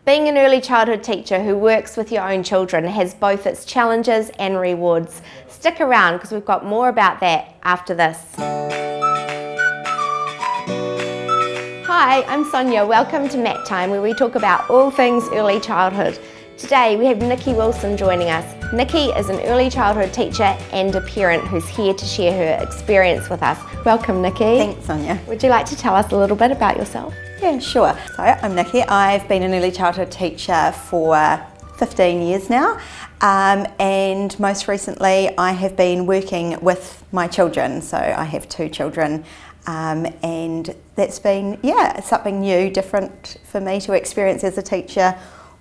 Being an early childhood teacher who works with your own children has both its challenges and rewards. Stick around because we've got more about that after this. Hi, I'm Sonia. Welcome to Mat Time, where we talk about all things early childhood. Today we have Nikki Wilson joining us. Nikki is an early childhood teacher and a parent who's here to share her experience with us. Welcome, Nikki. Thanks, Sonia. Would you like to tell us a little bit about yourself? Yeah, sure. So I'm Nikki. I've been an early childhood teacher for 15 years now, and most recently I have been working with my children. So I have 2 children, and that's been, something new, different for me to experience as a teacher,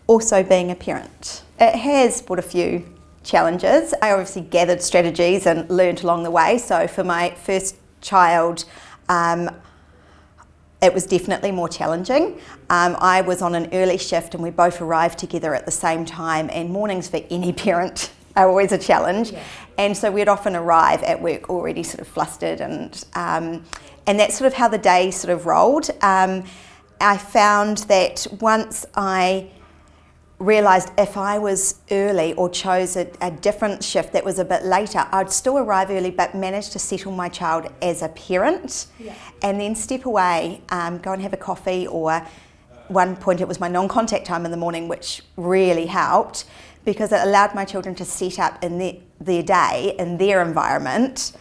also being a parent. It has brought a few challenges. I obviously gathered strategies and learned along the way. So for my first child, it was definitely more challenging. I was on an early shift and we both arrived together at the same time, and mornings for any parent are always a challenge. Yeah. And so we'd often arrive at work already sort of flustered, and that's sort of how the day sort of rolled. I found that once I realised if I was early or chose a different shift that was a bit later, I'd still arrive early but manage to settle my child as a parent, and then step away, go and have a coffee, or one point it was my non-contact time in the morning, which really helped because it allowed my children to set up in their day, in their environment,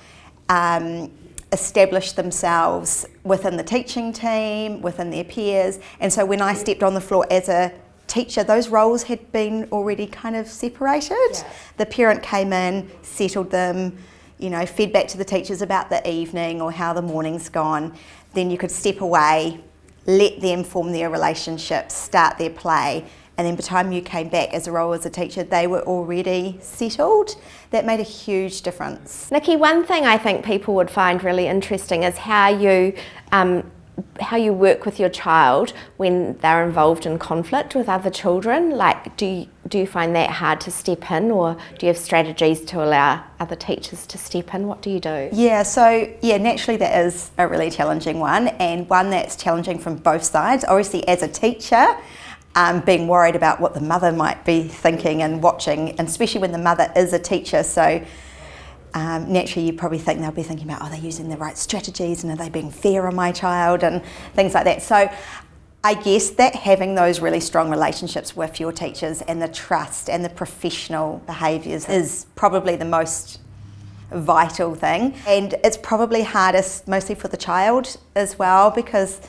establish themselves within the teaching team, within their peers. And so when I stepped on the floor as a teacher, those roles had been already kind of separated. Yeah. The parent came in, settled them, fed back to the teachers about the evening or how the morning's gone. Then you could step away, let them form their relationships, start their play, and then by the time you came back as a role as a teacher, they were already settled. That made a huge difference. Nikki, one thing I think people would find really interesting is how you work with your child when they're involved in conflict with other children. Like, do you find that hard to step in, or do you have strategies to allow other teachers to step in? What do you do? Naturally that is a really challenging one, and one that's challenging from both sides. Obviously as a teacher, being worried about what the mother might be thinking and watching, and especially when the mother is a teacher. So naturally you probably think they'll be thinking about, are they using the right strategies and are they being fair on my child and things like that. So I guess that having those really strong relationships with your teachers and the trust and the professional behaviours is probably the most vital thing, and it's probably hardest mostly for the child as well, because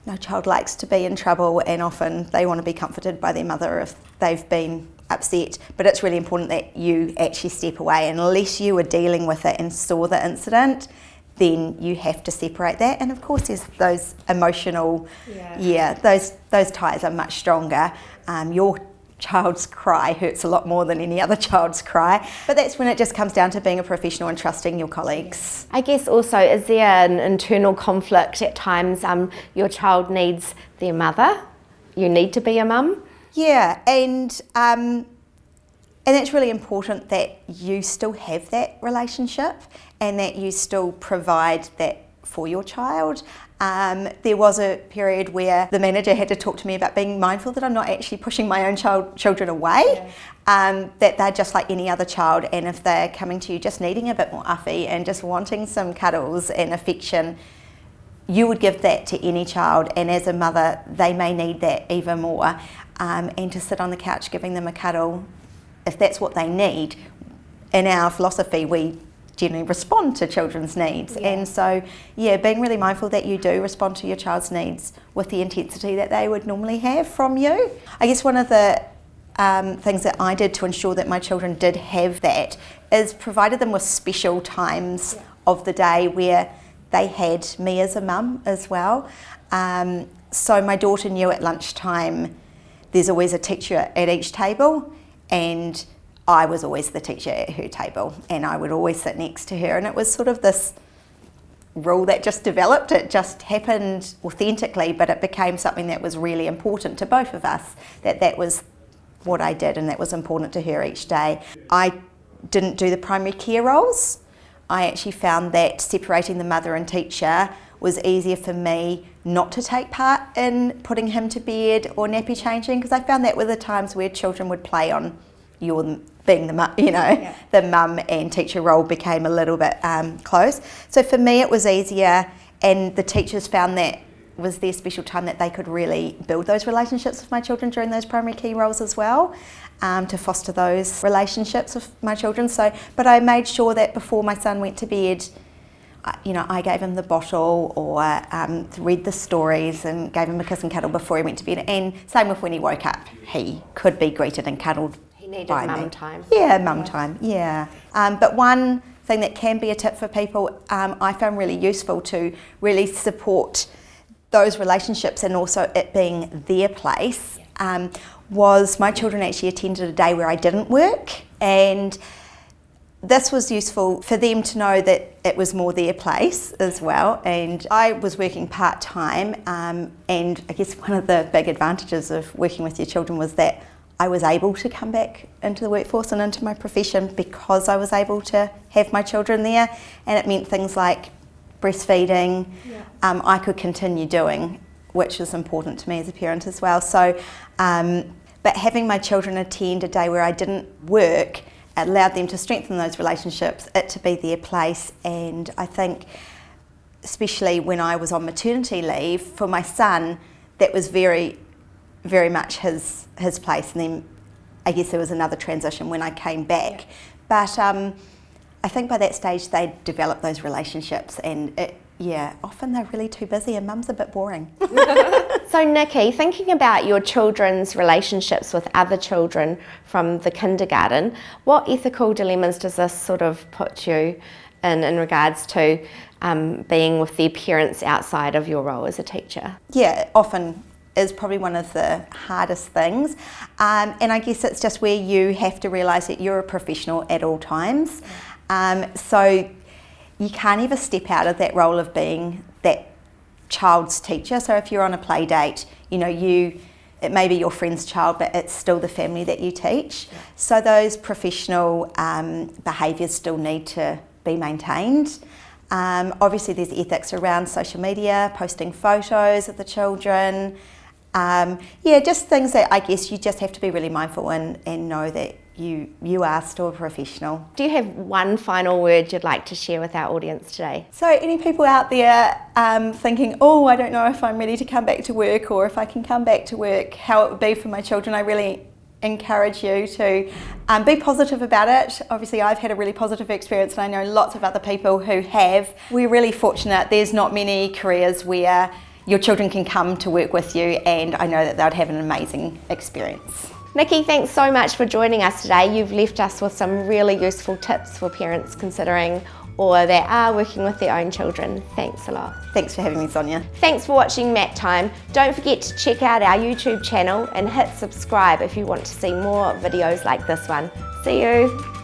no child likes to be in trouble, and often they want to be comforted by their mother if they've been upset. But it's really important that you actually step away, and unless you were dealing with it and saw the incident, then you have to separate that. And of course there's those emotional, those ties are much stronger. Your child's cry hurts a lot more than any other child's cry, but that's when it just comes down to being a professional and trusting your colleagues. I guess also, is there an internal conflict at times? Your child needs their mother, you need to be a mum. Yeah, and it's really important that you still have that relationship and that you still provide that for your child. There was a period where the manager had to talk to me about being mindful that I'm not actually pushing my own children away, that they're just like any other child, and if they're coming to you just needing a bit more uffy and just wanting some cuddles and affection, you would give that to any child, and as a mother they may need that even more, and to sit on the couch giving them a cuddle, if that's what they need. In our philosophy we generally respond to children's needs, and so being really mindful that you do respond to your child's needs with the intensity that they would normally have from you. I guess one of the things that I did to ensure that my children did have that is provided them with special times of the day where they had me as a mum as well. So my daughter knew at lunchtime there's always a teacher at each table, and I was always the teacher at her table, and I would always sit next to her, and it was sort of this rule that just developed. It just happened authentically, but it became something that was really important to both of us, that was what I did and that was important to her each day. I didn't do the primary care roles. I actually found that separating the mother and teacher was easier for me not to take part in putting him to bed or nappy changing, because I found that were the times where children would play on being the mum, the mum and teacher role became a little bit close. So for me it was easier, and the teachers found that was their special time that they could really build those relationships with my children during those primary key roles as well, to foster those relationships with my children. But I made sure that before my son went to bed, I gave him the bottle or read the stories and gave him a kiss and cuddle before he went to bed. And same with when he woke up, he could be greeted and cuddled. He needed mum time. Yeah, mum time, yeah. But one thing that can be a tip for people, I found really useful to really support those relationships and also it being their place, was my children actually attended a day where I didn't work, and this was useful for them to know that it was more their place as well. And I was working part-time, and I guess one of the big advantages of working with your children was that I was able to come back into the workforce and into my profession because I was able to have my children there, and it meant things like breastfeeding, I could continue doing, which is important to me as a parent as well. So, but having my children attend a day where I didn't work allowed them to strengthen those relationships, it to be their place. And I think, especially when I was on maternity leave for my son, that was very, very much his place. And then I guess there was another transition when I came back. But I think by that stage they develop those relationships, and often they're really too busy and mum's a bit boring. So Nikki, thinking about your children's relationships with other children from the kindergarten, what ethical dilemmas does this sort of put you in regards to being with their parents outside of your role as a teacher? Yeah, often is probably one of the hardest things, and I guess it's just where you have to realise that you're a professional at all times, so you can't ever step out of that role of being that child's teacher. So if you're on a play date, it may be your friend's child, but it's still the family that you teach. Yeah. So those professional behaviours still need to be maintained. Obviously there's ethics around social media, posting photos of the children. Just things that I guess you just have to be really mindful and know that you are still a professional. Do you have one final word you'd like to share with our audience today? So any people out there thinking, I don't know if I'm ready to come back to work, or if I can come back to work, how it would be for my children, I really encourage you to be positive about it. Obviously I've had a really positive experience, and I know lots of other people who have. We're really fortunate. There's not many careers where your children can come to work with you, and I know that they'd have an amazing experience. Nikki, thanks so much for joining us today. You've left us with some really useful tips for parents considering or that are working with their own children. Thanks a lot. Thanks for having me, Sonia. Thanks for watching Mat Time. Don't forget to check out our YouTube channel and hit subscribe if you want to see more videos like this one. See you.